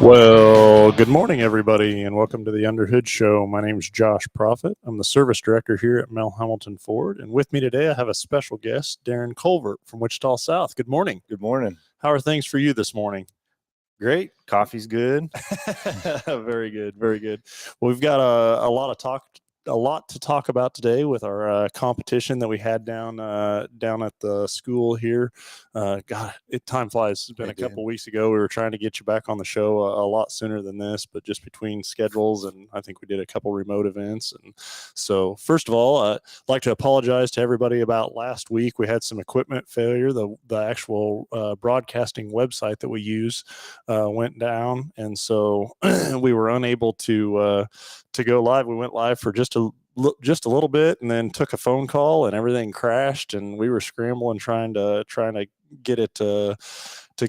Well, good morning, everybody, and welcome to the Underhood Show. My name is Josh Profit. I'm the service director here at Mel Hambelton Ford, and with me today I have a special guest, Darren Colvert from Wichita South. Good morning. Good morning. How are things for you this morning? Great. Coffee's good. Very good, very good. Well, we've got a lot to talk about today with our competition that we had down at the school here. God, time flies. It's been a couple weeks ago. We were trying to get you back on the show a lot sooner than this, but just between schedules and I think we did a couple remote events. And so, first of all, I'd like to apologize to everybody about last week. We had some equipment failure. The actual broadcasting website that we use went down, and so we were unable to go live. We went live for just a little bit, and then took a phone call, and everything crashed, and we were scrambling trying to get it to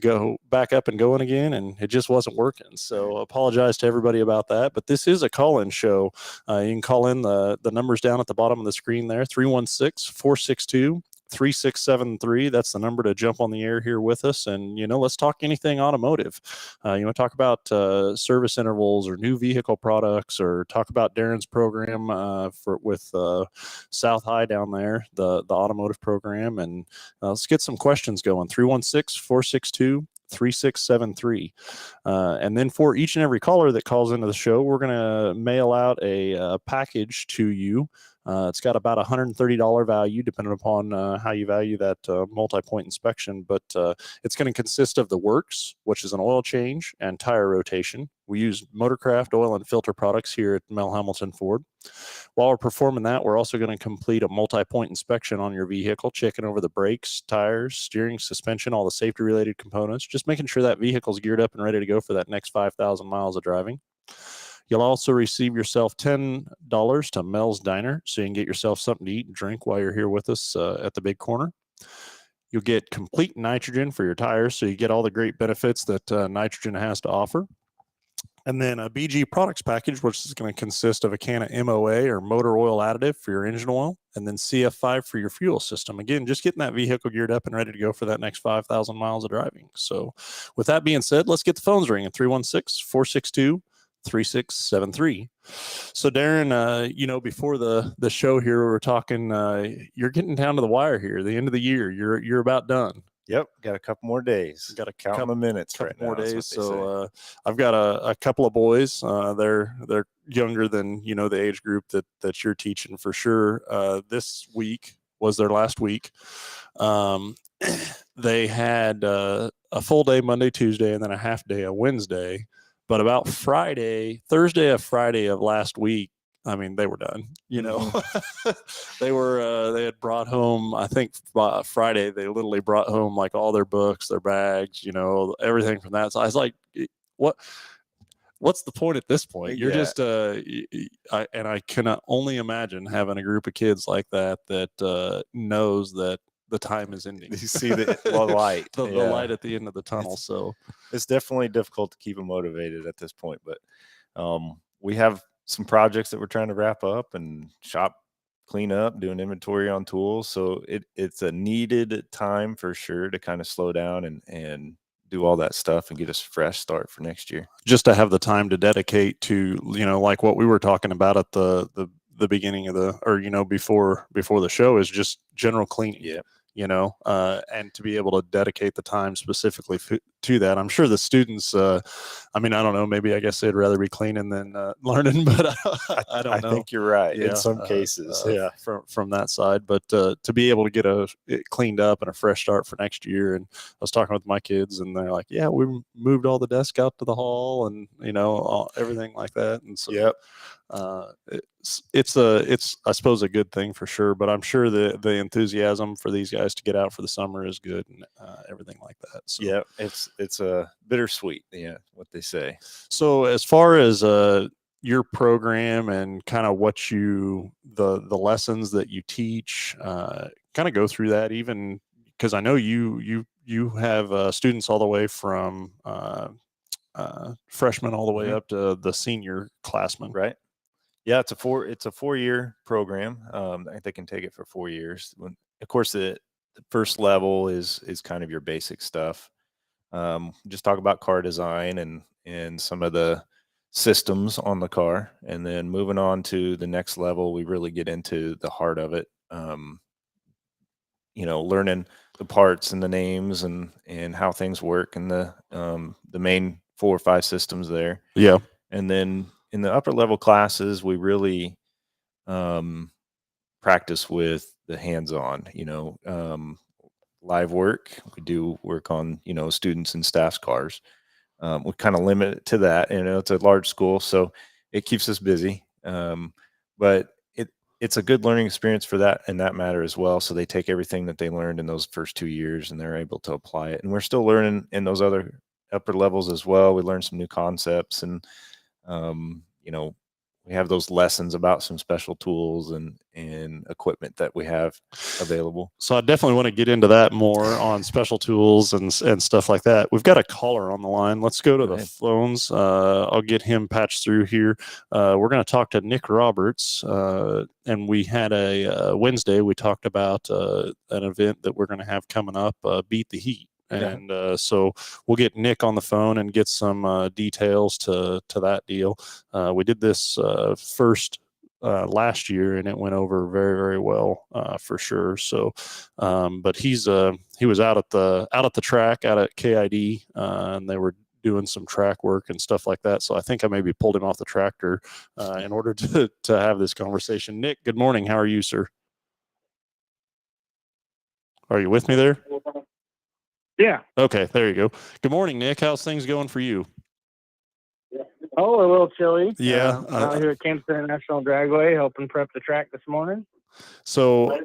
go back up and going again, and it just wasn't working. So apologize to everybody about that. But this is a call-in show. You can call in the numbers down at the bottom of the screen there, 316-462-3673. That's the number to jump on the air here with us. And, let's talk anything automotive. You want to talk about service intervals or new vehicle products, or talk about Darren's program with South High down there, the automotive program. And let's get some questions going. 316-462-3673. And then for each and every caller that calls into the show, we're going to mail out a package to you. It's got about $130 value, depending upon how you value that multi-point inspection. But it's going to consist of the works, which is an oil change and tire rotation. We use Motorcraft oil and filter products here at Mel Hambelton Ford. While we're performing that, we're also going to complete a multi-point inspection on your vehicle, checking over the brakes, tires, steering, suspension, all the safety-related components, just making sure that vehicle's geared up and ready to go for that next 5,000 miles of driving. You'll also receive yourself $10 to Mel's Diner, so you can get yourself something to eat and drink while you're here with us at the Big Corner. You'll get complete nitrogen for your tires, so you get all the great benefits that nitrogen has to offer. And then a BG products package, which is going to consist of a can of MOA or motor oil additive for your engine oil, and then CF5 for your fuel system. Again, just getting that vehicle geared up and ready to go for that next 5,000 miles of driving. So with that being said, let's get the phones ringing. 316-462-3673. So Darren, before the show here, we were talking, you're getting down to the wire here, the end of the year. You're about done. Yep, got a couple more days. Got a couple of minutes right now. More days. So I've got a couple of boys. They're younger than the age group that you're teaching for sure. This week was their last week. They had a full day Monday, Tuesday, and then a half day on Wednesday. But about Thursday of Friday of last week, I mean, they were done. They had brought home, I think Friday, they literally brought home like all their books, their bags, everything from that. So I was like, what's the point at this point? You're just, I cannot only imagine having a group of kids like that knows that the time is ending. You see the light, the light at the end of the tunnel. So it's definitely difficult to keep them motivated at this point, but we have some projects that we're trying to wrap up and shop clean up, doing inventory on tools. So it's a needed time for sure to kind of slow down and do all that stuff and get us a fresh start for next year. Just to have the time to dedicate to, like what we were talking about at the beginning of before the show, is just general cleaning. Yeah. And to be able to dedicate the time specifically to that. I'm sure the students, I don't know, maybe I guess they'd rather be cleaning than learning, but I don't know. I think you're right. In some cases, from that side, but to be able to get it cleaned up and a fresh start for next year. And I was talking with my kids, and they're like, yeah, we moved all the desks out to the hall, and everything like that. And so yep. It's I suppose a good thing for sure, but I'm sure the enthusiasm for these guys to get out for the summer is good, and everything like that. So yeah, it's a bittersweet, what they say. So as far as your program and kind of what the lessons that you teach, kind of go through that, even because I know you have students all the way from freshmen all the way up to the senior classmen, right? Yeah, it's a 4-year program. They can take it for 4 years. Of course, the first level is kind of your basic stuff. just talk about car design and some of the systems on the car. And then moving on to the next level, we really get into the heart of it. Learning the parts and the names and how things work and the main 4 or 5 systems there. Yeah. And then in the upper level classes, we really practice with the hands-on, live work. We do work on, students and staff's cars. We kind of limit it to that. It's a large school, so it keeps us busy. But it's a good learning experience for that in that matter as well. So they take everything that they learned in those first 2 years and they're able to apply it. And we're still learning in those other upper levels as well. We learn some new concepts and, we have those lessons about some special tools and equipment that we have available. So I definitely want to get into that more on special tools and stuff like that. We've got a caller on the line. Let's go to the phones. I'll get him patched through here. We're going to talk to Nick Roberts. And we had a Wednesday, we talked about an event that we're going to have coming up, Beat the Heat. And so we'll get Nick on the phone and get some details to that deal. We did this first last year, and it went over very, very well for sure. So, but he was out at the track, out at KID, and they were doing some track work and stuff like that. So I think I maybe pulled him off the tractor in order to have this conversation. Nick, good morning. How are you, sir? Are you with me there? Yeah. Okay, there you go. Good morning, Nick. How's things going for you? Oh, a little chilly. Yeah. Out here at Kansas International Dragway, helping prep the track this morning. So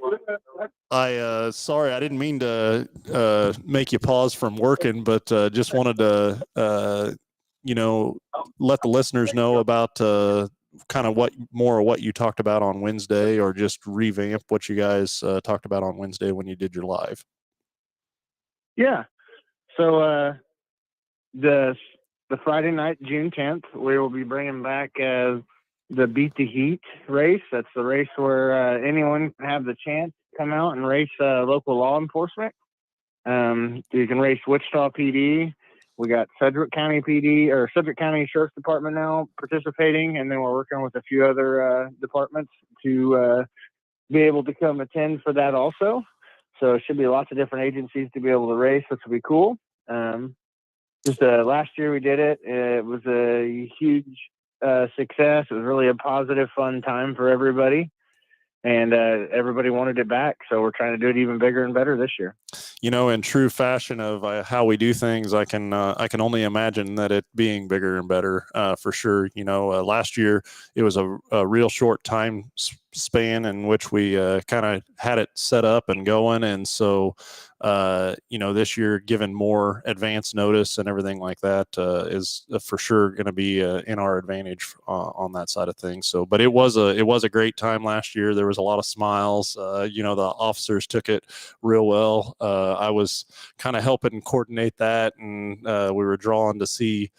sorry, I didn't mean to make you pause from working, but just wanted to let the listeners know about kind of what you talked about on Wednesday, or just revamp what you guys talked about on Wednesday when you did your live. Yeah. So the Friday night, June 10th, we will be bringing back the Beat the Heat race. That's the race where anyone can have the chance to come out and race local law enforcement. You can race Wichita PD. We got Sedgwick County PD, or Sedgwick County Sheriff's Department now participating, and then we're working with a few other departments to be able to come attend for that also. So it should be lots of different agencies to be able to race, which will be cool. Just last year we did it. It was a huge success. It was really a positive, fun time for everybody. And everybody wanted it back. So we're trying to do it even bigger and better this year. In true fashion of how we do things, I can only imagine that it being bigger and better for sure. Last year it was a real short time span in which we kind of had it set up and going. And so, this year, given more advance notice and everything like that, is for sure going to be in our advantage on that side of things. So, but it was a great time last year. There was a lot of smiles. The officers took it real well. I was kind of helping coordinate that, and we were drawn to see,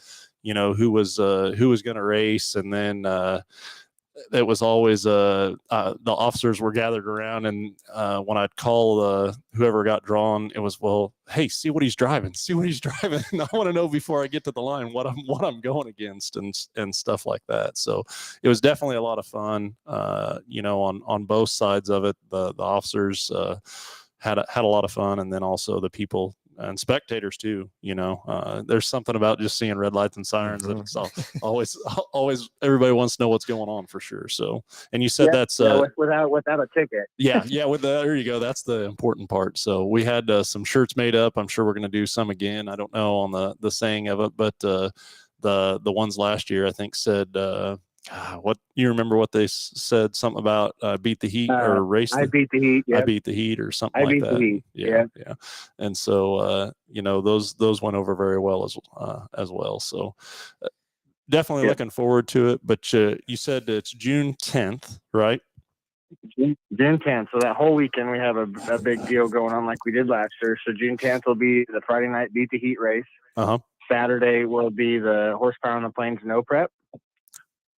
who was going to race, and then it was always the officers were gathered around, and when I'd call whoever got drawn, it was, well, hey, see what he's driving. I want to know before I get to the line what I'm going against and stuff like that. So it was definitely a lot of fun. On both sides of it, the officers had a lot of fun, and then also the people and spectators too. There's something about just seeing red lights and sirens that it's always everybody wants to know what's going on for sure. So, and you said that's without a ticket. yeah, there you go. That's the important part. So we had some shirts made up. I'm sure we're going to do some again. I don't know on the saying of it, but the ones last year I think said what you remember what they said, something about beat the heat or race I beat the heat. Yep. I beat the heat or something like that. The heat. Yeah. And so those went over very well as well. So definitely looking forward to it. But you said it's June 10th, right? June 10th. So that whole weekend we have a big deal going on like we did last year. So June 10th will be the Friday night Beat the Heat race. Saturday will be the Horsepower on the Plains No Prep.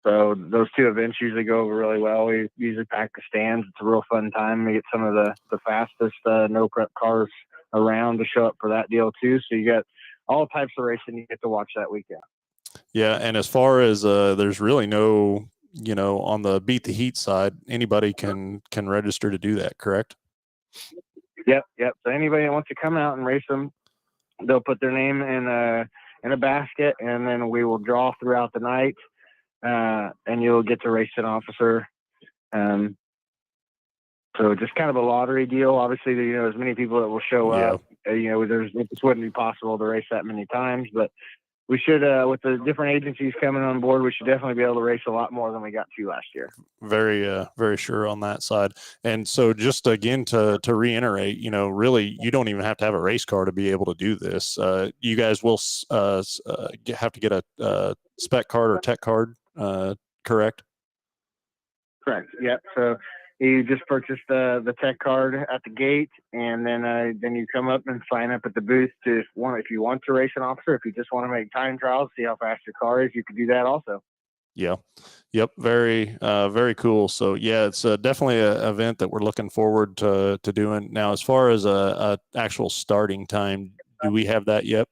So those two events usually go over really well. We usually pack the stands. It's a real fun time. We get some of the fastest no prep cars around to show up for that deal too. So you got all types of racing you get to watch that weekend. Yeah, and as far as there's really no, on the Beat the Heat side, anybody can register to do that, correct? Yep. So anybody that wants to come out and race them, they'll put their name in a basket, and then we will draw throughout the night, and you'll get to race an officer. So just kind of a lottery deal. Obviously, there's many people that will show up. It just wouldn't be possible to race that many times, but we should, with the different agencies coming on board, we should definitely be able to race a lot more than we got to last year. Very, very sure on that side. And so just again, to reiterate, really, you don't even have to have a race car to be able to do this. You guys will have to get a spec card or tech card, correct? Correct. Yep. So you just purchase the tech card at the gate, and then you come up and sign up at the booth if you want to race an officer. If you just want to make time trials, see how fast your car is, you can do that also. Yeah. Yep. Very, very cool. So yeah, it's definitely an event that we're looking forward to doing. Now, as far as a actual starting time, do we have that yet?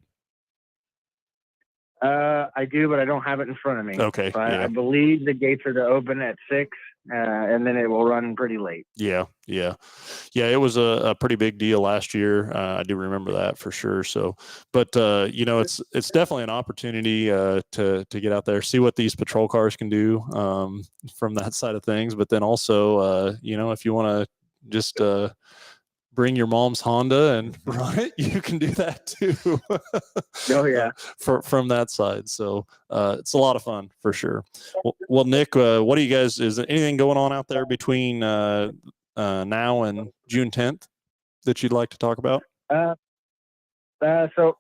I do, but I don't have it in front of me. Okay. So yeah. I believe the gates are to open at 6, and then it will run pretty late. Yeah. It was a pretty big deal last year. I do remember that for sure. So, but it's definitely an opportunity to get out there, see what these patrol cars can do from that side of things. But then also, if you want to just bring your mom's Honda and run it, you can do that too. Oh yeah. From that side. So it's a lot of fun for sure. Well, Nick, what do you guys, is there anything going on out there between now and June 10th that you'd like to talk about? So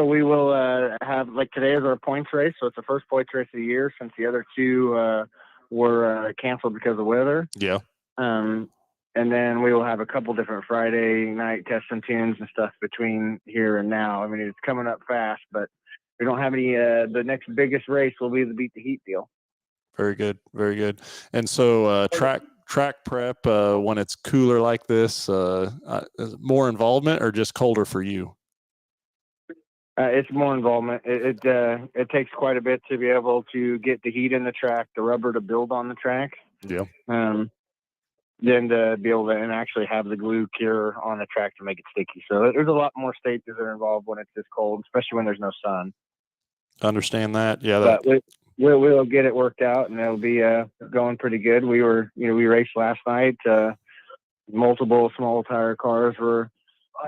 we will have, like, today is our points race. So it's the first points race of the year since the other two were canceled because of weather. Yeah. And then we will have a couple different Friday night tests and tunes and stuff between here and now. I mean, it's coming up fast, but we don't have any. The next biggest race will be the Beat the Heat deal. Very good. Very good. And so track prep, when it's cooler like this, is more involvement or just colder for you? It's more involvement. It takes quite a bit to be able to get the heat in the track, the rubber to build on the track. Yeah. Then to be able to and actually have the glue cure on the track to make it sticky. So there's a lot more stages that are involved when it's this cold, especially when there's no sun. Understand that. Yeah. But we'll get it worked out, and it'll be going pretty good. We raced last night. Multiple small tire cars were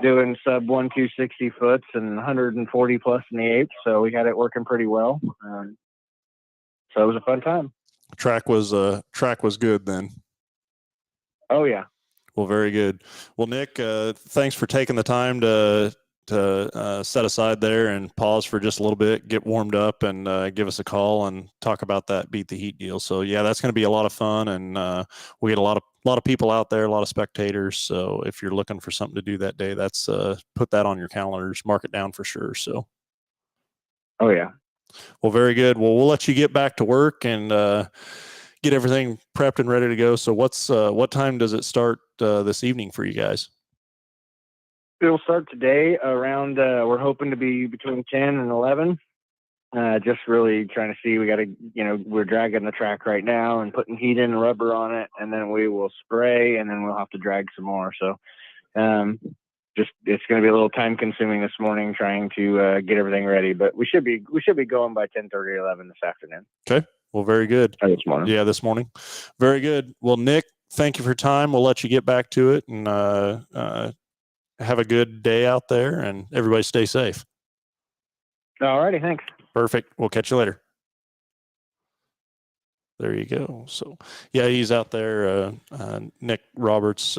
doing sub 260 foots and 140 plus in the 8th. So we had it working pretty well. So it was a fun time. Track was good then. Oh yeah. Well, very good. Well, Nick, thanks for taking the time to set aside there and pause for just a little bit, get warmed up, and give us a call and talk about that Beat the Heat deal. So yeah, that's going to be a lot of fun, and we get a lot of people out there, a lot of spectators. So if you're looking for something to do that day, that's put that on your calendars, mark it down for sure. So. Oh yeah. Well, very good. Well, we'll let you get back to work and get everything prepped and ready to go. So what time does it start this evening for you guys? It'll start today around, we're hoping to be between 10 and 11. Just really trying to see, we're dragging the track right now and putting heat in and rubber on it, and then we will spray, and then we'll have to drag some more. So it's going to be a little time consuming this morning trying to get everything ready, but we should be going by 10:30 or 11 this afternoon. Okay. Well, very good. This morning. Yeah, this morning. Very good. Well, Nick, thank you for your time. We'll let you get back to it, and have a good day out there, and everybody stay safe. All righty. Thanks. Perfect. We'll catch you later. There you go. So yeah, he's out there. Nick Roberts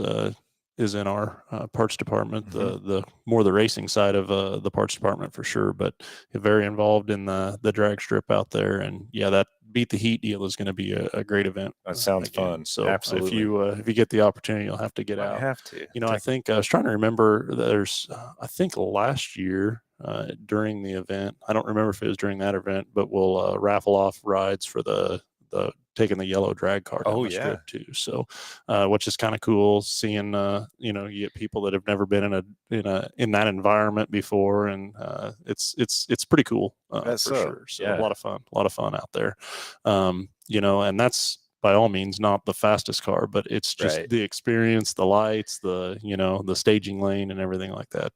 is in our parts department, the more the racing side of the parts department for sure, but very involved in the drag strip out there. And yeah, that Beat the Heat deal is going to be a great event. That sounds fun. So absolutely. if you get the opportunity, you'll have to get out. I have to. I think I was trying to remember. There's I think last year during the event, I don't remember if it was during that event, but we'll raffle off rides for the taking the yellow drag car down the strip too. So, which is kind of cool seeing, you know, you get people that have never been in that environment before. And, it's pretty cool, for sure. So a lot of fun out there. You know, and that's by all means not the fastest car, but it's just the experience, the lights, you know, the staging lane and everything like that.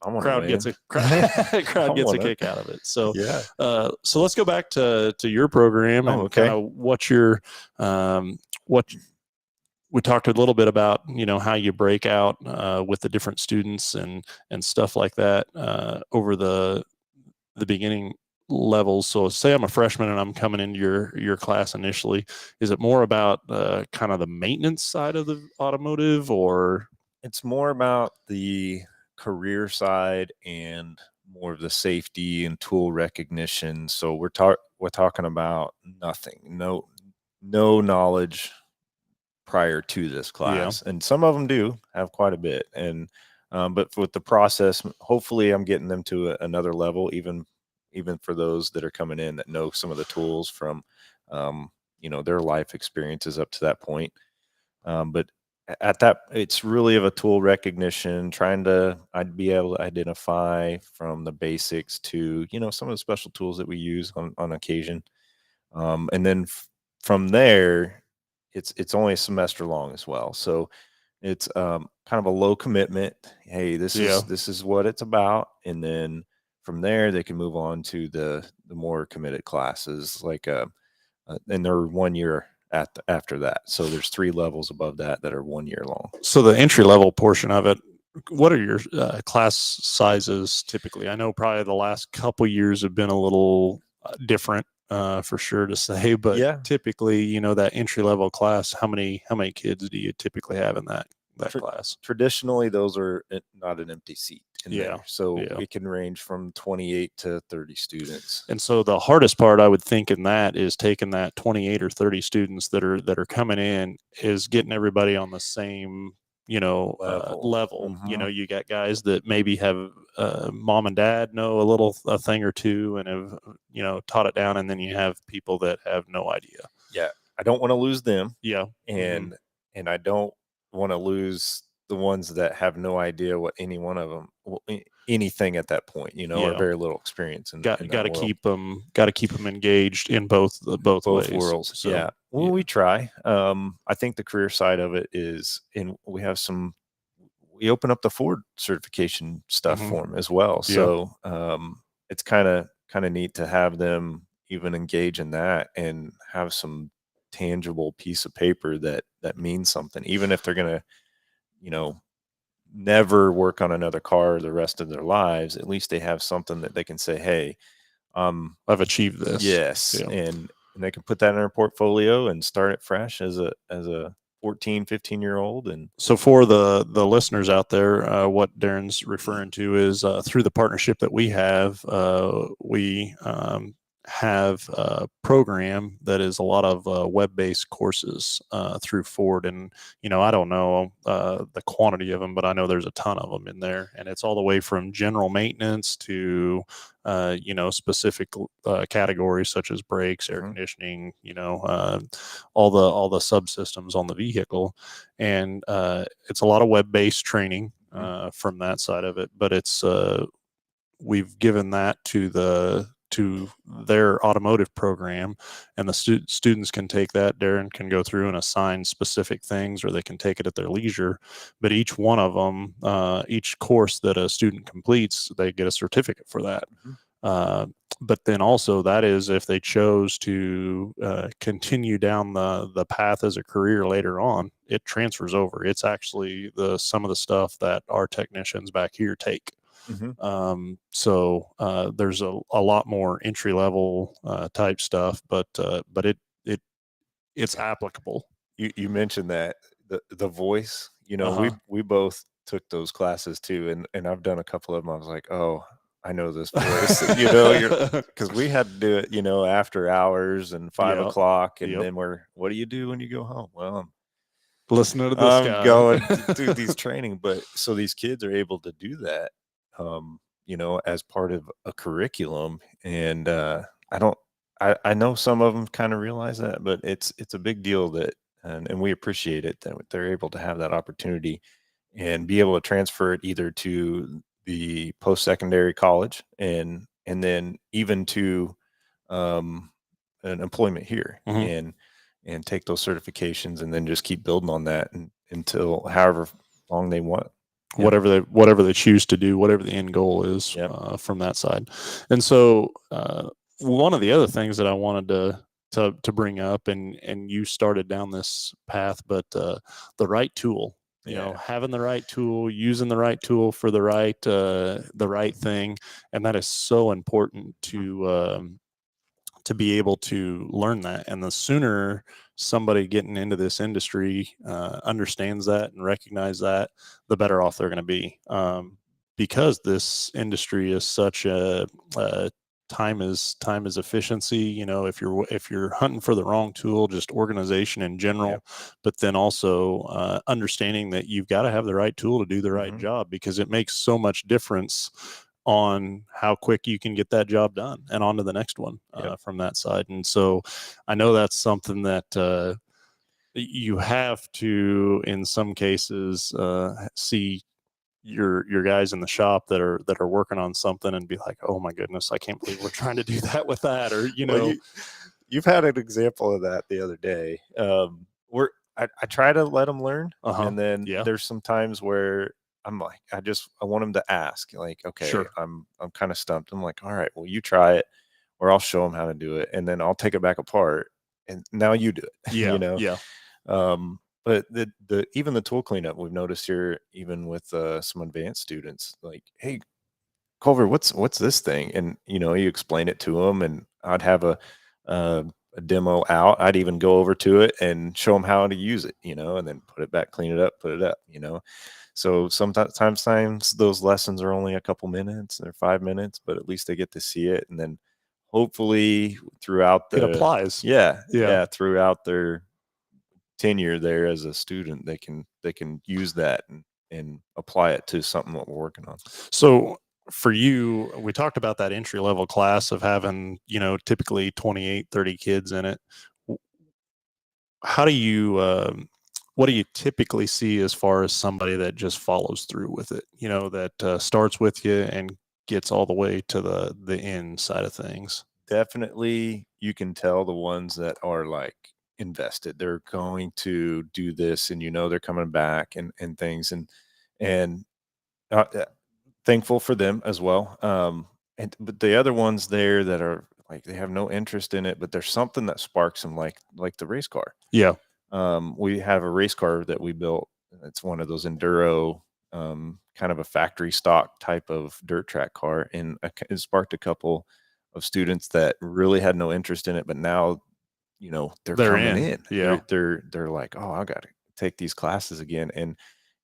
Crowd gets a kick out of it. So so let's go back to your program and kind of what your what we talked a little bit about, you know, how you break out with the different students and stuff like that over the beginning levels. So say I'm a freshman and I'm coming into your class initially. Is it more about kind of the maintenance side of the automotive, or it's more about the career side and more of the safety and tool recognition? So we're talking about no knowledge prior to this class, and some of them do have quite a bit. And but with the process, hopefully I'm getting them to another level, even for those that are coming in that know some of the tools from you know, their life experiences up to that point. But at that, it's really of a tool recognition, I'd be able to identify from the basics to, you know, some of the special tools that we use on occasion. And then from there, it's only a semester long as well. So it's kind of a low commitment. Hey, this is what it's about. And then from there, they can move on to the more committed classes, like and they're 1 year after that. So there's 3 levels above that are 1 year long. So the entry level portion of it, what are your class sizes typically? I know probably the last couple years have been a little different, for sure to say, but typically, you know, that entry level class, how many kids do you typically have in that class? Traditionally, those are not an empty seat in there. So it can range from 28 to 30 students. And so the hardest part, I would think, in that is taking that 28 or 30 students that are coming in, is getting everybody on the same, you know, level. Mm-hmm. You know, you got guys that maybe have mom and dad know a thing or two and have, you know, taught it down, and then you have people that have no idea. Yeah, I don't want to lose them. Yeah, and I don't want to lose the ones that have no idea what any one of them anything at that point, you know, or very little experience. And got to keep them engaged in both ways. Worlds. So, we try. I think the career side of it is, we open up the Ford certification stuff for them as well. So it's kind of neat to have them even engage in that and have some tangible piece of paper that means something, even if they're gonna, you know, never work on another car the rest of their lives. At least they have something that they can say, hey, I've achieved this. Yes. And they can put that in their portfolio and start it fresh as a 14, 15-year-old. And so for the listeners out there, what Darren's referring to is through the partnership that we have have a program that is a lot of web-based courses through Ford. And, you know, I don't know the quantity of them, but I know there's a ton of them in there. And it's all the way from general maintenance to, you know, specific categories such as brakes, air conditioning, you know, all the subsystems on the vehicle. And it's a lot of web-based training from that side of it. But it's we've given that to their automotive program, and the students can take that. Darren can go through and assign specific things, or they can take it at their leisure. But each one of them, each course that a student completes, they get a certificate for that. But then also, that is if they chose to continue down the path as a career later on, it transfers over. It's actually some of the stuff that our technicians back here take. So there's a lot more entry level type stuff, but it's applicable. You mentioned that the voice, you know, we both took those classes too, and I've done a couple of them. I was like, oh, I know this voice, you know, because we had to do it, you know, after hours and 5 o'clock, and then what do you do when you go home? Well, I'm listening to this guy. Going through these training, but so these kids are able to do that. You know, as part of a curriculum. And I don't I know some of them kind of realize that, but it's a big deal that, and we appreciate it that they're able to have that opportunity and be able to transfer it either to the post-secondary college and then even to um, an employment here Mhm. and take those certifications and then just keep building on that until however long they want. Yeah. Whatever they choose to do, whatever the end goal is Yep. from that side. And so one of the other things that I wanted to bring up, and you started down this path, but the right tool. You know, Yeah. having the right tool, using the right tool for the right thing, and that is so important to be able to learn that. And the sooner somebody getting into this industry understands that and recognize that, the better off they're going to be. Because this industry is such a time is efficiency. You know, if you're hunting for the wrong tool, just organization in general, Yep. but then also understanding that you've got to have the right tool to do the right Mhm. job, because it makes so much difference on how quick you can get that job done and on to the next one Yep. from that side. And so I know that's something that you have to, in some cases, see your guys in the shop that are working on something and be like, oh my goodness, I can't believe we're trying to do that with that. Or, Well, you've had an example of that the other day. I try to let them learn, uh-huh. and then Yeah, there's some times where I'm like, I want them to ask, like, okay, sure. I'm kind of stumped. I'm like, all right, well, you try it, or I'll show them how to do it, and then I'll take it back apart, and now you do it. Yeah. Yeah. But the even the tool cleanup we've noticed here, even with some advanced students, like, hey, Culver, what's this thing? And you explain it to them, and I'd have uh, a demo out. I'd even go over to it and show them how to use it, and then put it back, clean it up, put it up. So sometimes those lessons are only a couple minutes, they're 5 minutes, but at least they get to see it, and then hopefully throughout It applies. Yeah. throughout their tenure there as a student, they can use that and apply it to something that we're working on. So for you, we talked about that entry level class of having, typically 28, 30 kids in it. How do you, what do you typically see as far as somebody that just follows through with it, that starts with you and gets all the way to the end side of things? Definitely, you can tell the ones that are like invested. They're going to do this, and they're coming back and things, and thankful for them as well. But the other ones there that are like they have no interest in it, but there's something that sparks them, like the race car. Yeah. We have a race car that we built. It's one of those enduro, kind of a factory stock type of dirt track car, and it sparked a couple of students that really had no interest in it, but now they're They're coming in. in. Yeah. They're like, oh, I got to take these classes again, and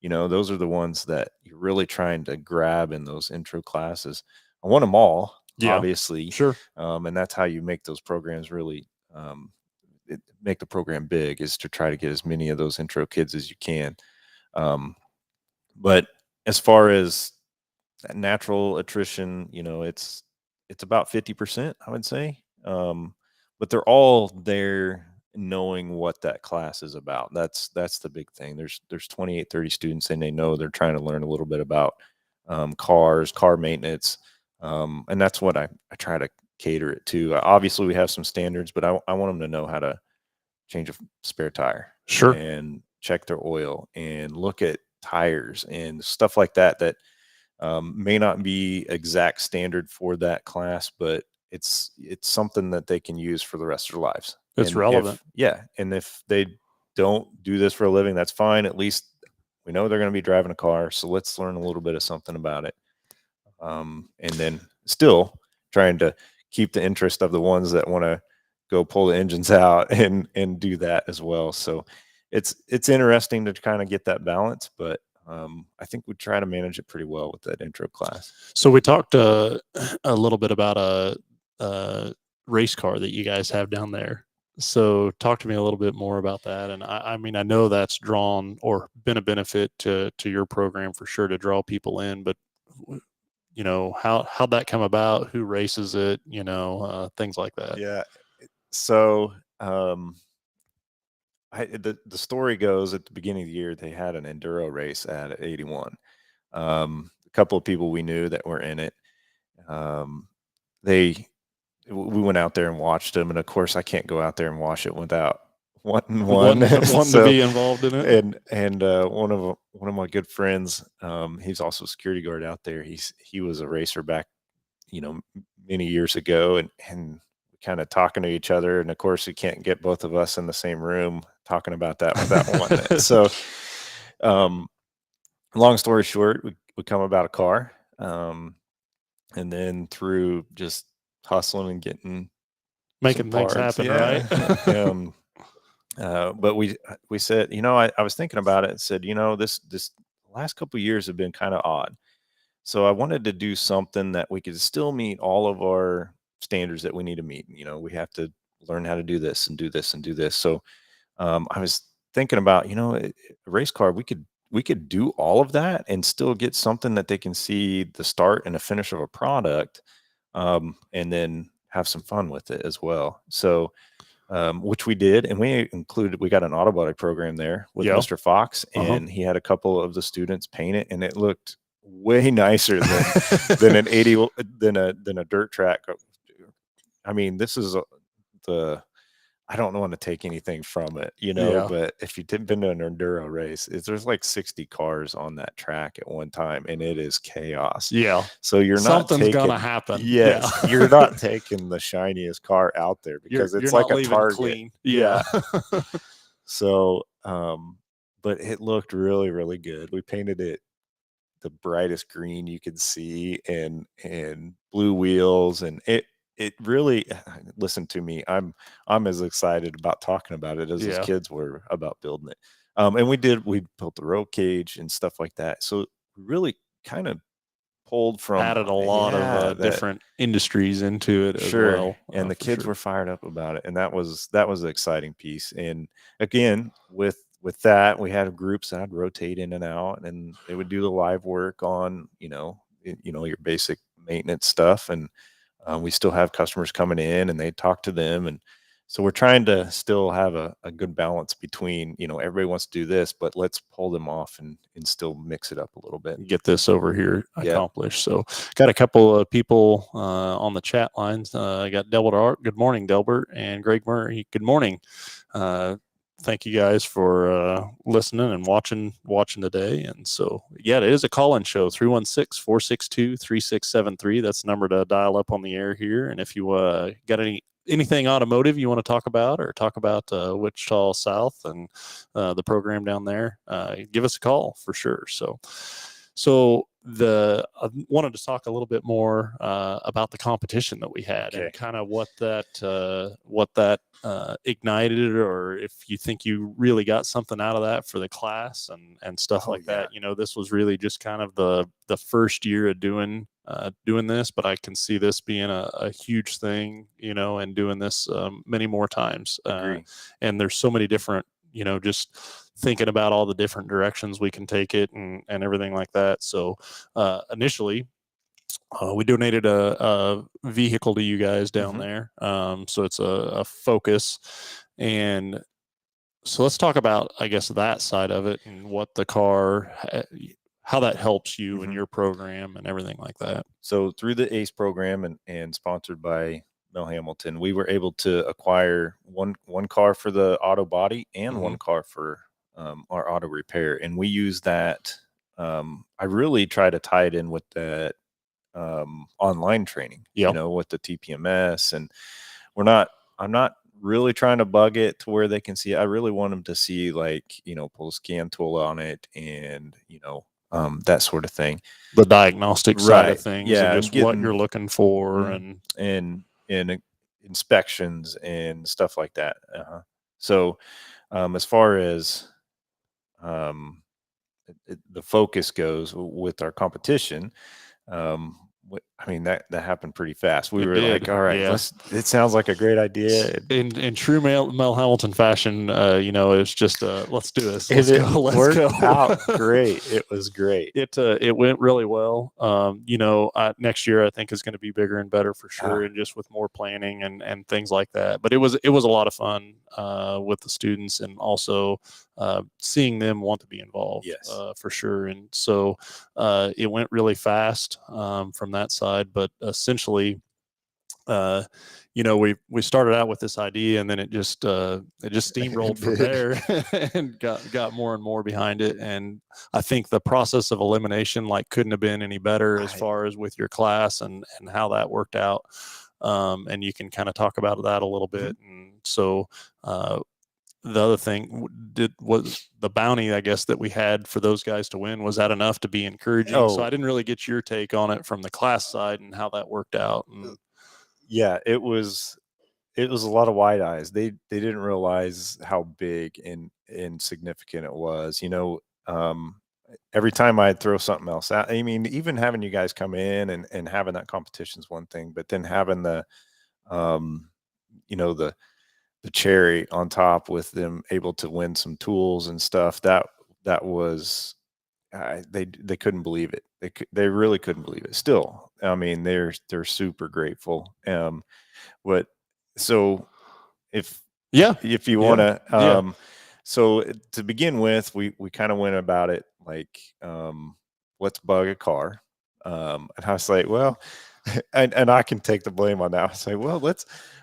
those are the ones that you're really trying to grab in those intro classes. I want them all, Yeah. obviously, Sure. and that's how you make those programs really. Make the program big is to try to get as many of those intro kids as you can. But as far as that natural attrition, it's about 50%, I would say. But they're all there knowing what that class is about. That's the big thing. There's 28, 30 students, and they know they're trying to learn a little bit about cars, car maintenance. And that's what I try to cater it to. Obviously, we have some standards, but I want them to know how to change a spare tire Sure. and check their oil and look at tires and stuff like that may not be exact standard for that class, but it's something that they can use for the rest of their lives. It's And relevant. if they don't do this for a living, that's fine. At least we know they're going to be driving a car, so let's learn a little bit of something about it. And then still trying to keep the interest of the ones that want to go pull the engines out and do that as well. So it's interesting to kind of get that balance, but I think we try to manage it pretty well with that intro class. So we talked a little bit about a race car that you guys have down there. So talk to me a little bit more about that. And I mean, I know that's drawn or been a benefit to your program for sure to draw people in, but how'd that come about? Who races it? Things like that. Yeah. So the story goes at the beginning of the year, they had an enduro race at 81. A couple of people we knew that were in it. We went out there and watched them, and of course, I can't go out there and watch it without wanting to be involved in it. And one of my good friends, he's also a security guard out there. He was a racer back, many years ago, and kind of talking to each other. And of course, you can't get both of us in the same room talking about that without wanting it. So, long story short, we come about a car, and then through just hustling and making things happen, right? But we said, I was thinking about it and said, this last couple of years have been kind of odd. So I wanted to do something that we could still meet all of our standards that we need to meet. We have to learn how to do this and do this and do this. So I was thinking about, a race car, we could do all of that and still get something that they can see the start and the finish of a product, and then have some fun with it as well. So, which we did, and we got an auto body program there with Mr. Fox, and he had a couple of the students paint it, and it looked way nicer than an 80 than a dirt track. I mean, this is I don't want to take anything from it, but if you've been to an enduro race, there's like 60 cars on that track at one time, and it is chaos. Yeah. So something's gonna happen. Yes. Yeah. You're not taking the shiniest car out there because it's like a Target. Clean. Yeah. So, but it looked really, really good. We painted it the brightest green you could see, and blue wheels, and it really, listen to me, I'm as excited about talking about it as those kids were about building it. And we built the roll cage and stuff like that. So we really kind of pulled from, added a lot of different industries into it as well. And the kids were fired up about it. And that was the exciting piece. And again, with that, we had groups that I'd rotate in and out, and they would do the live work on, your basic maintenance stuff. And we still have customers coming in, and they talk to them. And so we're trying to still have a good balance between, everybody wants to do this, but let's pull them off and still mix it up a little bit. Get this over here accomplished. So got a couple of people on the chat lines. I got Delbert Art. Good morning, Delbert. And Greg Murray. Good morning. Thank you guys for listening and watching today. And so, it is a call-in show, 316-462-3673. That's the number to dial up on the air here. And if you got anything automotive you want to talk about, or talk about Wichita South and the program down there, give us a call for sure. So I wanted to talk a little bit more about the competition that we had, and kind of what that ignited, or if you think you really got something out of that for the class and stuff like that. This was really just kind of the first year of doing this, but I can see this being a huge thing, and doing this many more times. And there's so many different, just thinking about all the different directions we can take it and everything like that. So initially, we donated a vehicle to you guys down there. So it's a Focus. And so let's talk about, I guess, that side of it, and what the car, how that helps you in your program and everything like that. So through the ACE program and sponsored by Mel Hambelton, we were able to acquire one car for the auto body and one car for our auto repair. And we use that. I really try to tie it in with that online training, with the TPMS. And I'm not really trying to bug it to where they can see. I really want them to see, like, pull a scan tool on it, and that sort of thing, the diagnostic side of things, and just what you're looking for, and inspections and stuff like that. So as far as the Focus goes with our competition, I mean, that happened pretty fast. We It were did, like, all right, yeah. it sounds like a great idea. In true Mel Hambelton fashion, it's just let's do this. And Let's it go. Let's worked go. out great. It was great. It went really well. Next year I think is going to be bigger and better for sure, and just with more planning and things like that. But it was a lot of fun with the students, and also seeing them want to be involved. Yes. For sure. And so it went really fast from that side, but essentially we started out with this idea, and then it just steamrolled from there and got more and more behind it. And I think the process of elimination couldn't have been any better as far as with your class and how that worked out. And you can kind of talk about that a little bit. And so the other thing was the bounty, I guess, that we had for those guys to win. Was that enough to be encouraging? So I didn't really get your take on it from the class side and how that worked out. And yeah, it was a lot of wide eyes. They didn't realize how big and significant it was. Every time I'd throw something else out, I mean, even having you guys come in and having that competition is one thing, but then having the cherry on top with them able to win some tools and stuff, that was they couldn't believe it. They really couldn't believe it. Still, I mean, they're super grateful. But so if you want to, so to begin with, we kind of went about it like, let's bug a car. And I was like, well, and I can take the blame on that. I was like, well,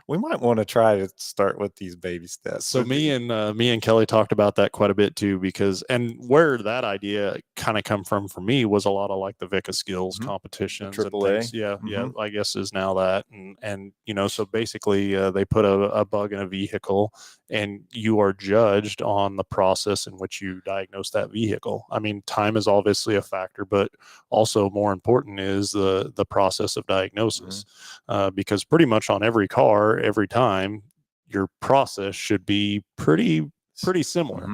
we might want to try to start with these baby steps. So me and Kelly talked about that quite a bit too, because where that idea kind of come from for me was a lot of like the VICA skills competitions and things. Yeah, I guess is now that, and so basically they put a bug in a vehicle, and you are judged on the process in which you diagnose that vehicle. I mean, time is obviously a factor, but also more important is the process of diagnosis, because pretty much on every car, every time, your process should be pretty similar,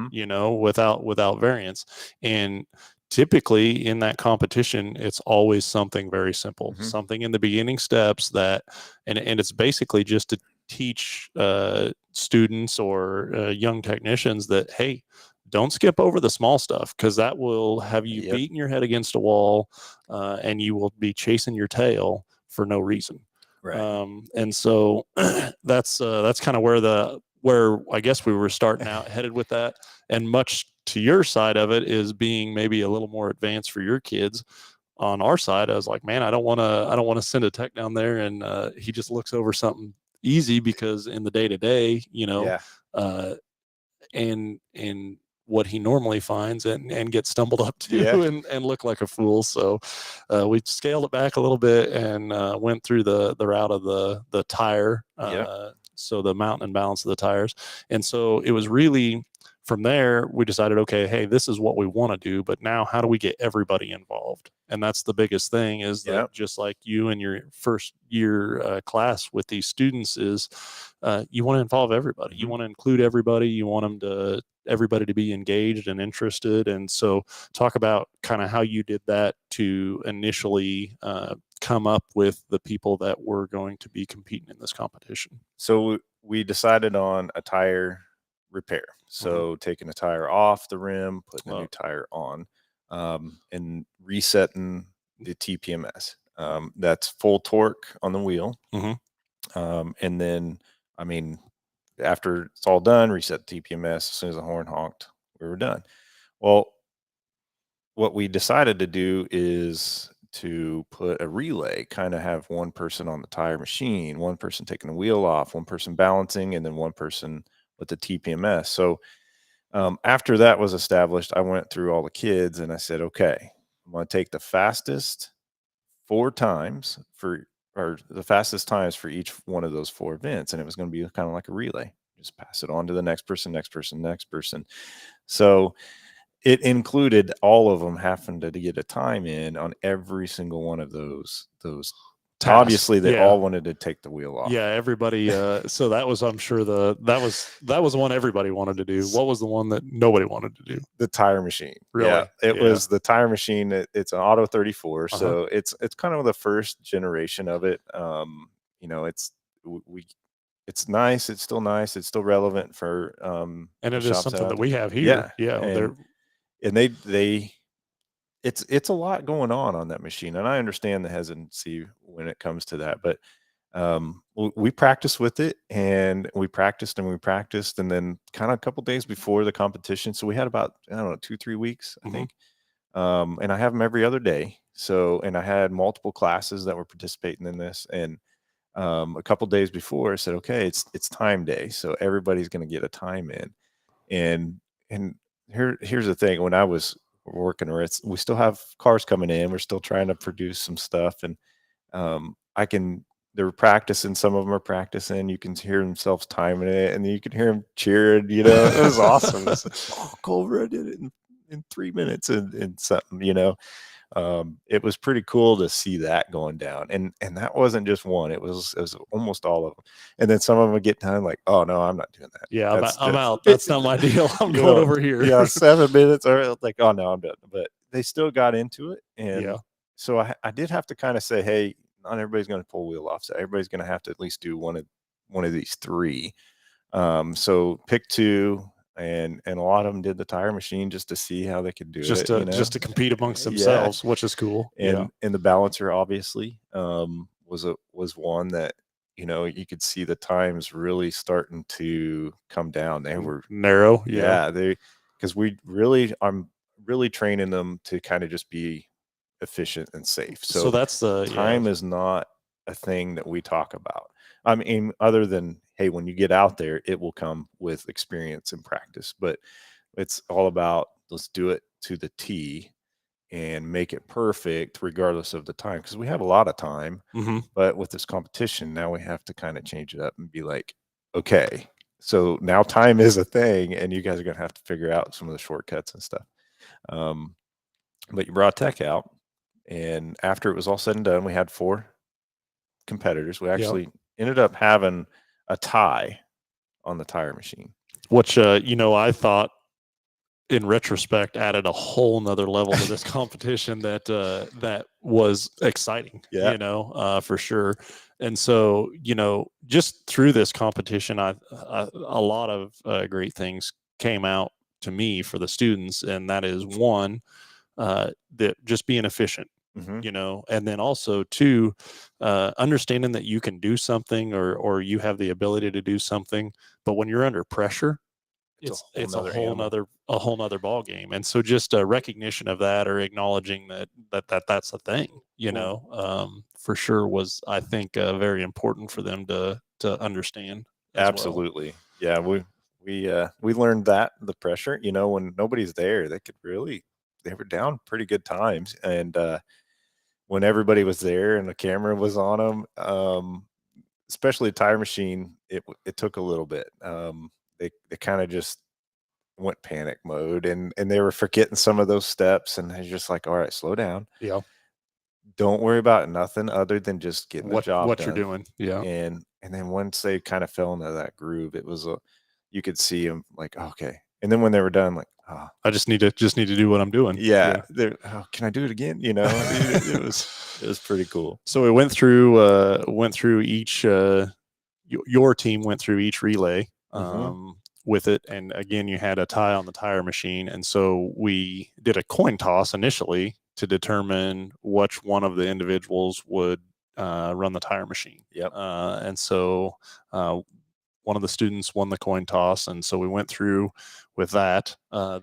without variance. And typically in that competition, it's always something very simple, something in the beginning steps and it's basically just to teach students or young technicians that, hey, don't skip over the small stuff, because that will have you beating your head against a wall, and you will be chasing your tail for no reason. Right. And so that's kind of where I guess we were starting out headed with that. And much to your side of it is being maybe a little more advanced for your kids. On our side, I was like, man, I don't want to send a tech down there and he just looks over something easy, because in the day to day, and what he normally finds and get stumbled up to and look like a fool. So we scaled it back a little bit and went through the route of the tire. So the mountain and balance of the tires. And so it was really, from there, we decided, okay, hey, this is what we want to do, but now how do we get everybody involved? And that's the biggest thing, is that just like you in your first year class with these students is you want to involve everybody. You want to include everybody. You want everybody to be engaged and interested. And so talk about kind of how you did that to initially come up with the people that were going to be competing in this competition. So we decided on a tire repair. So taking a tire off the rim, putting a new tire on, and resetting the TPMS. That's full torque on the wheel. And then, I mean, after it's all done, reset the TPMS. As soon as the horn honked, we were done. Well, what we decided to do is to put a relay, kind of have one person on the tire machine, one person taking the wheel off, one person balancing, and then one person with the TPMS. So after that was established, I went through all the kids and I said, okay, I'm going to take the fastest 4 times or the fastest times for each one of those 4 events. And it was going to be kind of like a relay. Just pass it on to the next person, next person, next person. So it included all of them having to get a time in on every single one of those task. Obviously, they all wanted to take the wheel off. Yeah, everybody. So that was, I'm sure that was the one everybody wanted to do. What was the one that nobody wanted to do? The tire machine. Really? Yeah, it was the tire machine. It's an Auto 34, Uh-huh. so it's kind of the first generation of it. It's nice. It's still nice. It's still relevant for and it the is shops something out that there. we have here. Yeah, and they it's a lot going on that machine, and I understand the hesitancy when it comes to that, but we practiced with it, and we practiced, and then kind of a couple days before the competition, so we had about, I don't know, 2-3 weeks, I think. And I have them every other day. So, and I had multiple classes that were participating in this, and a couple days before I said, okay, it's time day, so everybody's going to get a time in. And here's the thing: when I was working, we still have cars coming in, we're still trying to produce some stuff, and they're practicing, some of them are practicing, you can hear themselves timing it, and then you can hear them cheering, it was awesome. It's like, oh, Culver, I did it in 3 minutes and something, it was pretty cool to see that going down, and that wasn't just one, it was almost all of them. And then some of them would get done like, oh no, I'm not doing that. Yeah, I'm out. That's not my deal. I'm going over here. Yeah, 7 minutes, or like, oh no, I'm done. But they still got into it, and so I did have to kind of say, hey, not everybody's going to pull wheel offset. Everybody's going to have to at least do one of these 3. So pick 2. And a lot of them did the tire machine just to see how they could do just it. Just to compete amongst themselves, which is cool. And the balancer obviously was one that, you could see the times really starting to come down. They were narrow. Because I'm really training them to kind of just be efficient and safe. So that's the time is not a thing that we talk about. I mean, other than, hey, when you get out there, it will come with experience and practice, but it's all about, let's do it to the T and make it perfect regardless of the time. Cause we have a lot of time, but with this competition, now we have to kind of change it up and be like, okay, so now time is a thing, and you guys are going to have to figure out some of the shortcuts and stuff. But you brought tech out, and after it was all said and done, we had 4 competitors. We actually ended up having a tie on the tire machine, which I thought in retrospect added a whole nother level to this competition that was exciting, for sure. And so, just through this competition, a lot of great things came out to me for the students, and that is one, that just being efficient. And then also 2, understanding that you can do something or you have the ability to do something, but when you're under pressure, it's a whole nother ball game. And so just a recognition of that, or acknowledging that's a thing, for sure was, I think, very important for them to understand. Absolutely. Well. Yeah. We learned that the pressure, when nobody's there, they were down pretty good times. And, when everybody was there and the camera was on them, especially the tire machine, it took a little bit. They kind of just went panic mode, and they were forgetting some of those steps, and they're just like, all right, slow down. Yeah. Don't worry about nothing other than just getting the job what done. You're doing. Yeah. And then once they kind of fell into that groove, it was you could see them like, okay. And then when they were done, like, oh, I just need to do what I'm doing. Yeah. Can I do it again? It was pretty cool. So we went through each, your team went through each relay, with it. And again, you had a tie on the tire machine. And so we did a coin toss initially to determine which one of the individuals would run the tire machine. Yep. And so one of the students won the coin toss, and so we went through with that.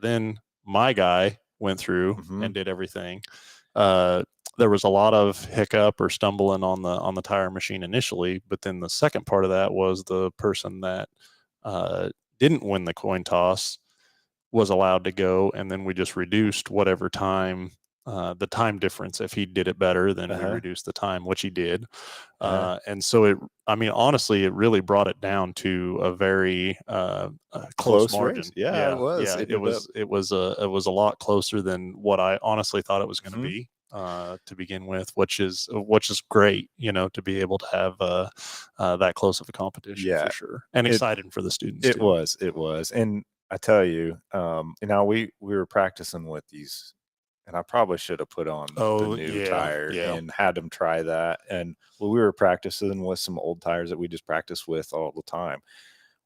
Then my guy went through and did everything. There was a lot of hiccup or stumbling on the tire machine initially, but then the second part of that was the person that didn't win the coin toss was allowed to go, and then we just reduced whatever time, the time difference. If he did it better, then we reduced the time, which he did. And so honestly, it really brought it down to a very close margin. Race. Yeah, it was. Yeah, it was a lot closer than what I honestly thought it was going to be. to begin with, which is great, to be able to have that close of a competition for sure, and exciting for the students. It was, and I tell you, we were practicing with these, and I probably should have put on the new tire and had them try that. And we were practicing with some old tires that we just practice with all the time.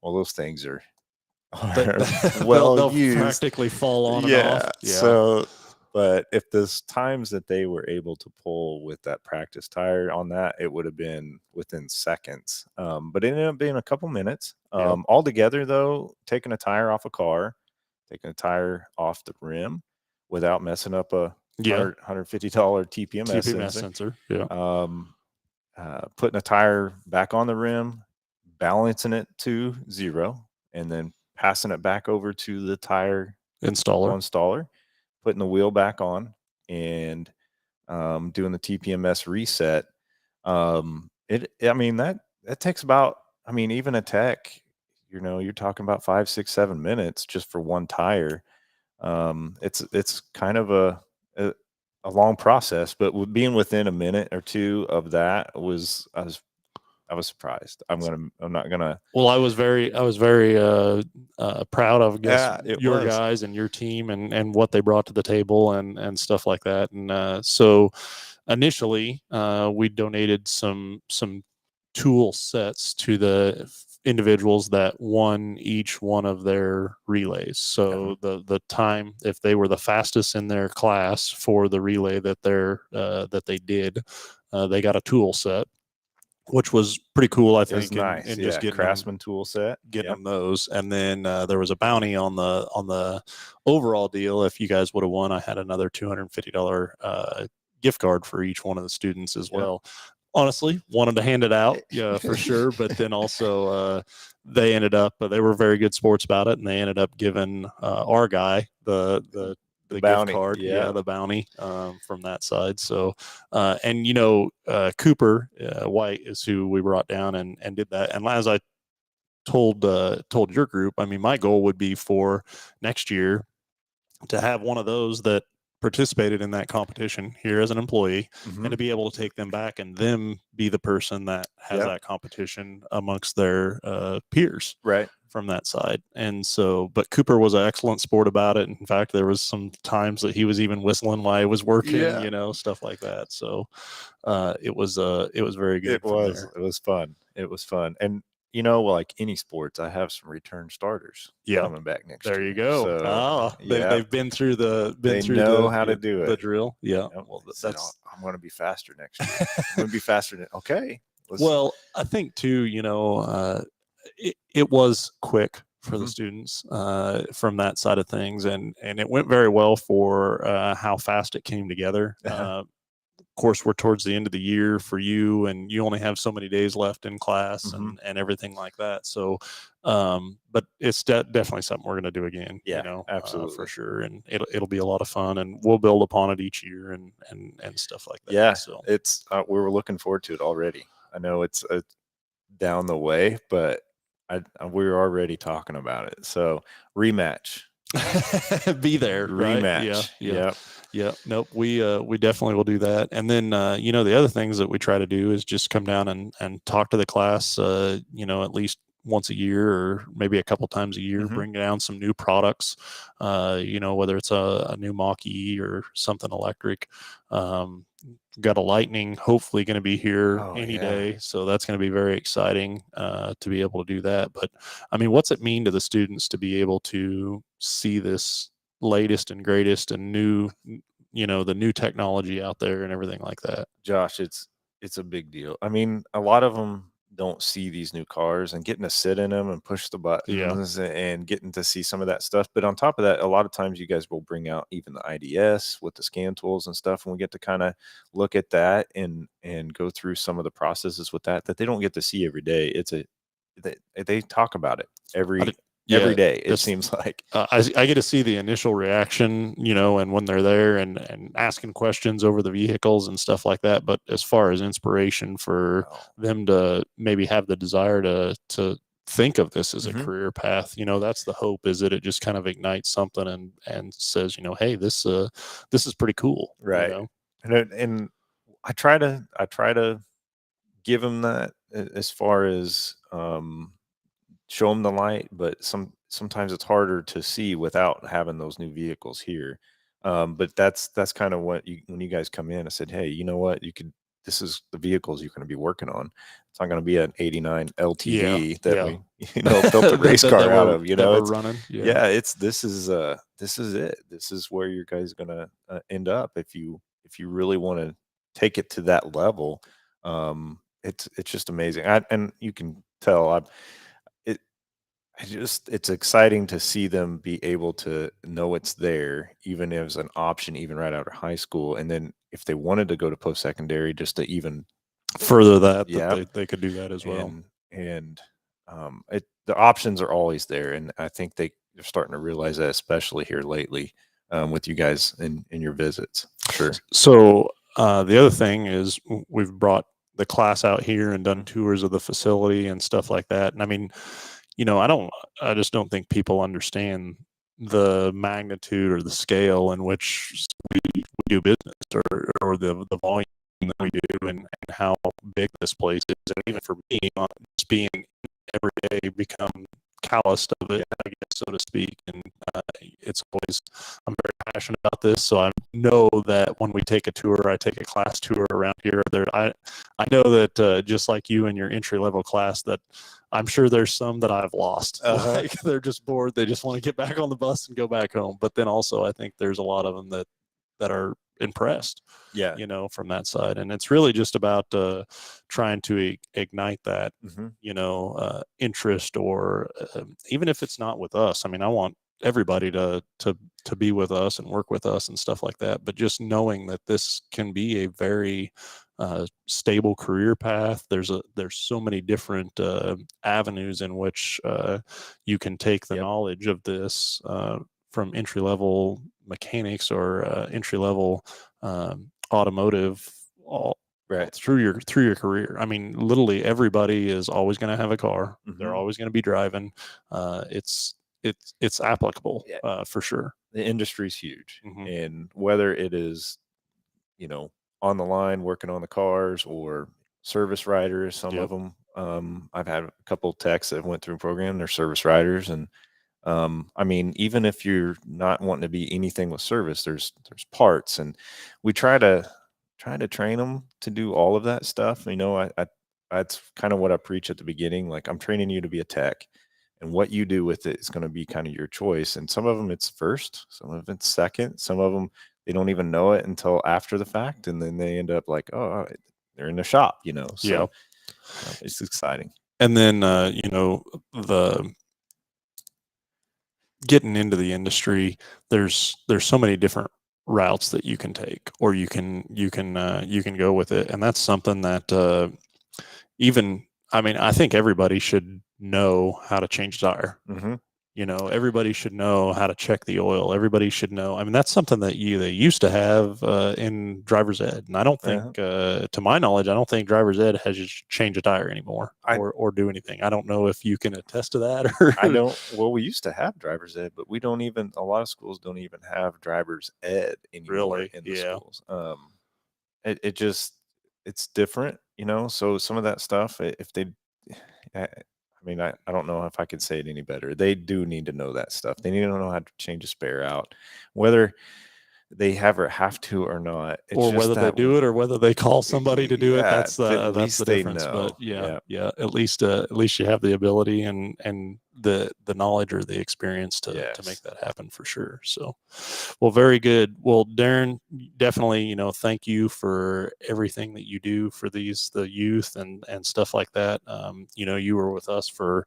Well, those things are they'll used, practically fall on and off. So, but if those times that they were able to pull with that practice tire on that, it would have been within seconds. But it ended up being a couple minutes. Altogether, though, taking a tire off a car, taking a tire off the rim without messing up a $150 TPMS sensor. Putting a tire back on the rim, balancing it to 0, and then passing it back over to the tire installer, putting the wheel back on, and doing the TPMS reset. That takes about, even a tech, you're talking about 5, 6, 7 minutes just for one tire. It's kind of a long process, but being within a minute or two of that I was surprised. I'm not gonna. Well, I was very proud of your was. guys and your team and what they brought to the table and stuff like that. And so initially, we donated some tool sets to the individuals that won each one of their relays. So the time, if they were the fastest in their class for the relay that they did, they got a tool set, which was pretty cool, I think. Nice. And just getting Craftsman tool set, getting them those. And then there was a bounty on the overall deal. If you guys would have won, I had another $250 gift card for each one of the students as well. Honestly, wanted to hand it out, for sure. But then also they ended up, they were very good sports about it, and they ended up giving our guy the bounty. gift card, the bounty from that side. So, and Cooper White is who we brought down and did that. And as I told your group, my goal would be for next year to have one of those that participated in that competition here as an employee, and to be able to take them back and them be the person that has that competition amongst their peers from that side. And so, but Cooper was an excellent sport about it. In fact, there was some times that he was even whistling while he was working, stuff like that. So it was very good. It was fun. And like any sports, I have some return starters coming back next year. There you go. So, they've been through how to do it. The drill. Yeah. Well, I'm going to be faster next year. I'm going to be faster than okay. Well, I think too, it was quick for the students from that side of things, and it went very well for how fast it came together. Of course, we're towards the end of the year for you, and you only have so many days left in class and everything like that. So, but it's definitely something we're going to do again. Absolutely, for sure. And it'll be a lot of fun, and we'll build upon it each year and stuff like that. Yeah. So it's we were looking forward to it already. I know it's down the way, but we're already talking about it. So rematch. Be there. Rematch. Right? Yeah. Nope. We definitely will do that. And then, the other things that we try to do is just come down and talk to the class, at least once a year or maybe a couple times a year, bring down some new products, whether it's a new Mach-E or something electric. Got a Lightning hopefully going to be here any day. So that's going to be very exciting to be able to do that. But what's it mean to the students to be able to see this latest and greatest and new, the new technology out there and everything like that? Josh, it's a big deal. A lot of them don't see these new cars, and getting to sit in them and push the buttons and getting to see some of that stuff. But on top of that, a lot of times you guys will bring out even the IDS with the scan tools and stuff, and we get to kind of look at that and go through some of the processes with that they don't get to see every day. They talk about it every day, it seems like. I get to see the initial reaction, and when they're there and asking questions over the vehicles and stuff like that. But as far as inspiration for them to maybe have the desire to think of this as a career path, that's the hope, is that it just kind of ignites something and says, hey, this is pretty cool. Right. and I try to give them that as far as show them the light, but sometimes it's harder to see without having those new vehicles here. But that's kind of what when you guys come in, I said, hey, you know what, this is the vehicles you're going to be working on. It's not going to be an 89 LTD that we built a race car out of, it's running. This is it. This is where you guys are going to end up if you really want to take it to that level. It's just amazing. And you can tell it's exciting to see them be able to know it's there, even as an option, even right out of high school. And then if they wanted to go to post-secondary, just to even further that they could do that as well. And the options are always there. And I think they're starting to realize that, especially here lately, with you guys in your visits. Sure. So the other thing is we've brought the class out here and done tours of the facility and stuff like that. And I mean, I just don't think people understand the magnitude or the scale in which we do business or the volume that we do and how big this place is. And even for me, just being every day, become calloused of it, I guess, so to speak. And it's always, I'm very passionate about this. So I know that when we take a tour, I take a class tour around here, I know that just like you and your entry-level class, that I'm sure there's some that I've lost. Like they're just bored. They just want to get back on the bus and go back home. But then also I think there's a lot of them that are impressed, from that side. And it's really just about trying to ignite that, interest, or even if it's not with us. I mean, I want everybody to be with us and work with us and stuff like that. But just knowing that this can be a very stable career path. There's so many different avenues in which you can take the knowledge of this from entry-level mechanics or entry-level automotive through your career. I mean, literally everybody is always going to have a car. They're always going to be driving. It's applicable for sure. The industry's huge, and whether it is, on the line working on the cars or service riders, some of them. I've had a couple of techs that went through a program. They're service riders, and I mean, even if you're not wanting to be anything with service, there's parts, and we try to train them to do all of that stuff. That's kind of what I preach at the beginning. Like, I'm training you to be a tech, and what you do with it is going to be kind of your choice. And some of them it's first, some of it's second, some of them they don't even know it until after the fact, and then they end up like, oh, they're in the shop, So it's exciting. And then the getting into the industry, there's so many different routes that you can take, or you can go with it. And that's something that I think everybody should know how to change a tire. Everybody should know how to check the oil. Everybody should know. I mean, that's something that they used to have in driver's ed. And I don't think, to my knowledge, I don't think driver's ed has to change a tire anymore or do anything. I don't know if you can attest to that. I don't. Well, we used to have driver's ed, but we don't even. A lot of schools don't even have driver's ed anymore in the schools. It's different, So some of that stuff, if they. I mean, I don't know if I could say it any better. They do need to know that stuff. They need to know how to change a spare out, whether they have to or not, or whether they do it or whether they call somebody to do it. That's the difference. But at least you have the ability and the knowledge or the experience to make that happen for sure. So, well, very good. Well, Darren, definitely, thank you for everything that you do for the youth and stuff like that. You were with us for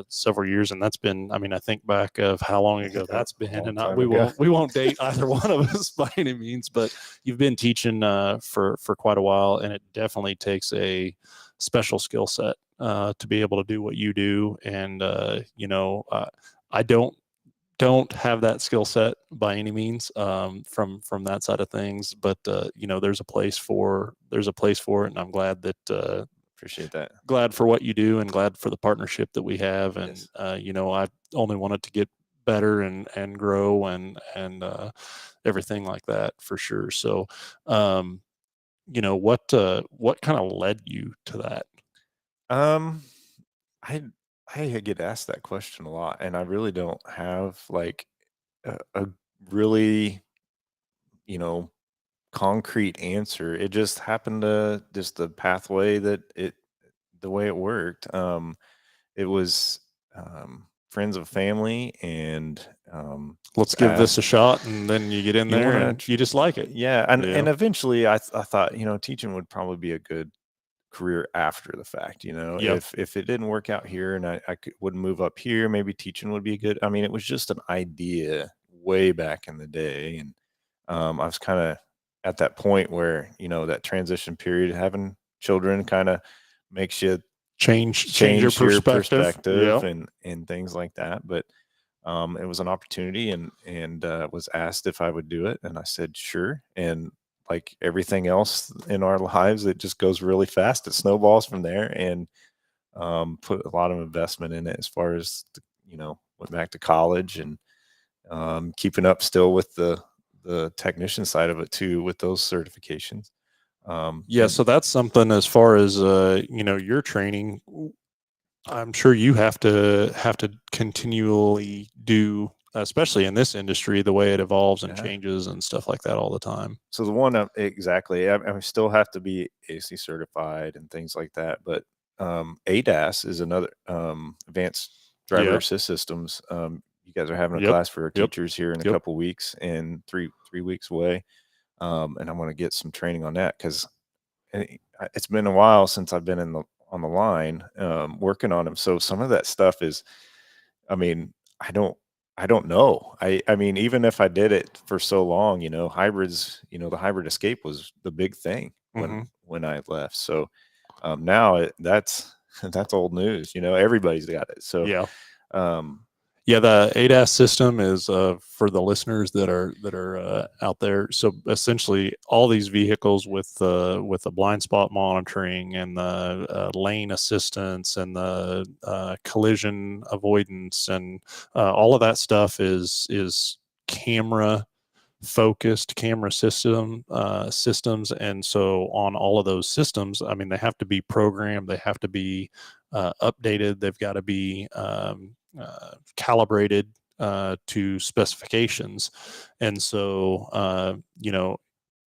several years, and that's been, I think back of how long ago that's been, and we won't date either one of us by any means, but you've been teaching for quite a while, and it definitely takes a special skill set to be able to do what you do. And I don't have that skill set by any means from that side of things, but there's a place for it, and I'm glad that appreciate that. Glad for what you do, and glad for the partnership that we have. And I only wanted to get better and grow and everything like that for sure. So, what kind of led you to that? Um, I I get asked that question a lot, and I really don't have like a really, you know, concrete answer. It just happened to just the pathway the way it worked. It was friends of family, and Let's was give this a asked. shot, and then you get in You there want and you just like it. yeah, and Yeah. eventually I thought, teaching would probably be a good career after the fact. Yeah. If it didn't work out here and would move up here, maybe teaching would be good. I mean, it was just an idea way back in the day, and I was kind of at that point where that transition period, having children, kind of makes you Change your change your perspective. Yeah. perspective and things like that. But it was an opportunity, and was asked if I would do it, and I said sure. And like everything else in our lives, it just goes really fast. It snowballs from there, and put a lot of investment in it as far as went back to college, and keeping up still with the technician side of it too, with those certifications. Yeah, And so that's something as far as your training. I'm sure you have to continually do, especially in this industry, the way it evolves and yeah. changes and stuff like that all the time. So the one exactly, I still have to be AC certified and things like that, but ADAS is another, advanced driver Yeah. assist systems. You guys are having a Yep. class for our Yep. teachers here in a Yep. couple weeks, and three weeks away. And I'm going to get some training on that because it's been a while since I've been on the line, working on them. So some of that stuff is, I mean, I don't know. I mean, even if I did it for so long, hybrids, the hybrid escape was the big thing Mhm. when I left. So now that's that's old news. Everybody's got it. So Yeah. um, Yeah, the ADAS system is for the listeners that are out there. So essentially, all these vehicles with the blind spot monitoring and the lane assistance and the collision avoidance and all of that stuff is camera focused camera systems. And so on all of those systems, I mean, they have to be programmed, they have to be updated, they've got to be calibrated to specifications. And so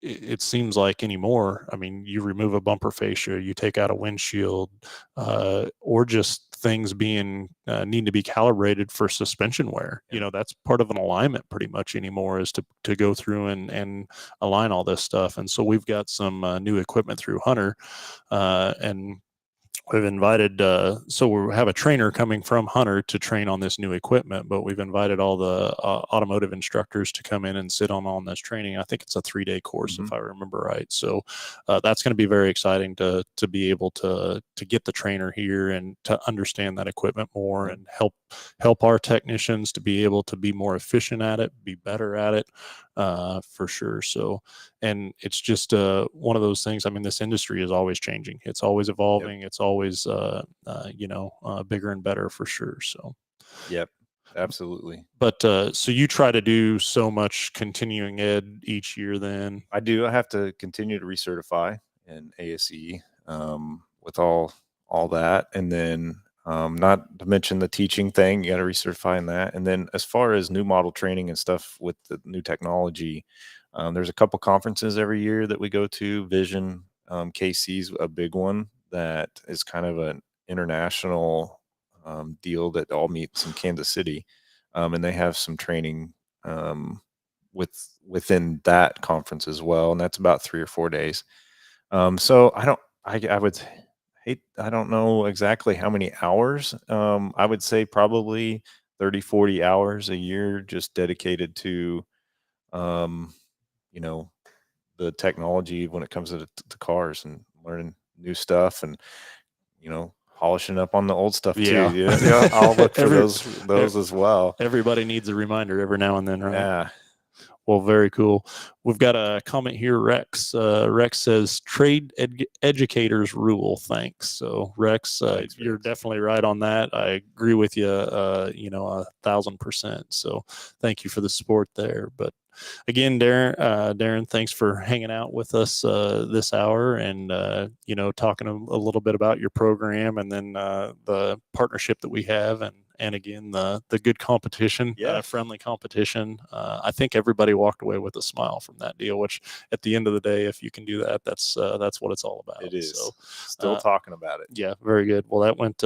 it seems like anymore, I mean, you remove a bumper fascia, you take out a windshield, or just things being need to be calibrated for suspension wear. That's part of an alignment pretty much anymore, is to go through and align all this stuff. And so we've got some new equipment through Hunter, and we've invited, so we have a trainer coming from Hunter to train on this new equipment, but we've invited all the automotive instructors to come in and sit on this training. I think it's a 3-day course, if I remember right. So that's going to be very exciting to be able to get the trainer here and to understand that equipment more and help our technicians to be able to be more efficient at it, be better at it, for sure. So, and it's just one of those things. I mean, this industry is always changing. It's always evolving. It's always bigger and better for sure. So Yep, absolutely. but so you try to do so much continuing ed each year then? I do. I have to continue to recertify in ASE, with all that, and then not to mention the teaching thing. You got to recertify in that, and then as far as new model training and stuff with the new technology, there's a couple conferences every year that we go to. Vision, KC's a big one that is kind of an international deal that all meets in Kansas City, and they have some training within that conference as well, and that's about 3 or 4 days. So I would hate, I don't know exactly how many hours. I would say probably 30, 40 hours a year just dedicated to um, you know the technology when it comes to cars, and learning new stuff, and polishing up on the old stuff too. Yeah. I'll look for those as well. Everybody needs a reminder every now and then, right? Yeah. Well, very cool. We've got a comment here, Rex. Rex says, trade educators rule. Thanks. So, Rex, Thanks, you're Rex. definitely right on that. I agree with you, 1,000%. So, thank you for the support there. But again, Darren, thanks for hanging out with us this hour and, talking a little bit about your program and then the partnership that we have and again, the good competition, friendly competition. I think everybody walked away with a smile from that deal, which at the end of the day, if you can do that, that's what it's all about. It is. So, still talking about it. Yeah, very good. Well, that went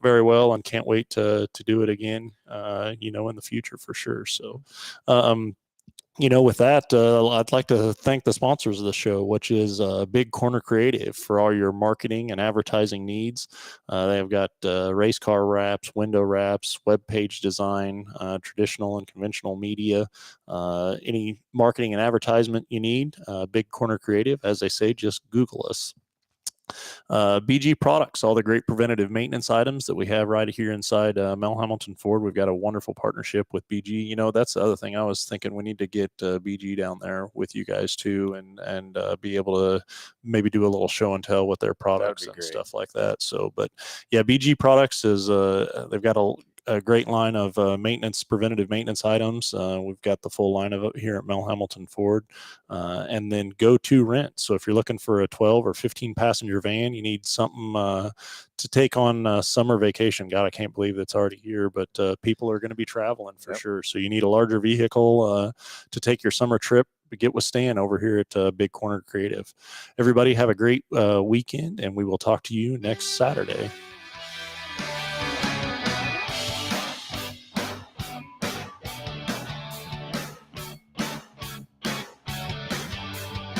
very well and can't wait to do it again, in the future for sure. So, with that, I'd like to thank the sponsors of the show, which is Big Corner Creative for all your marketing and advertising needs. They've got race car wraps, window wraps, web page design, traditional and conventional media, any marketing and advertisement you need. Big Corner Creative, as they say, just Google us. BG Products, all the great preventative maintenance items that we have right here inside Mel Hambelton Ford. We've got a wonderful partnership with BG. That's the other thing I was thinking. We need to get BG down there with you guys too, and be able to maybe do a little show and tell with their products and stuff like that. So, but yeah, BG Products is they've got a great line of preventative maintenance items. We've got the full line of it here at Mel Hambelton Ford. And then Go To Rent. So if you're looking for a 12 or 15 passenger van, you need something to take on summer vacation. God, I can't believe it's already here, but people are going to be traveling for sure. So you need a larger vehicle to take your summer trip. Get with Stan over here at Big Corner Creative. Everybody have a great weekend, and we will talk to you next Saturday.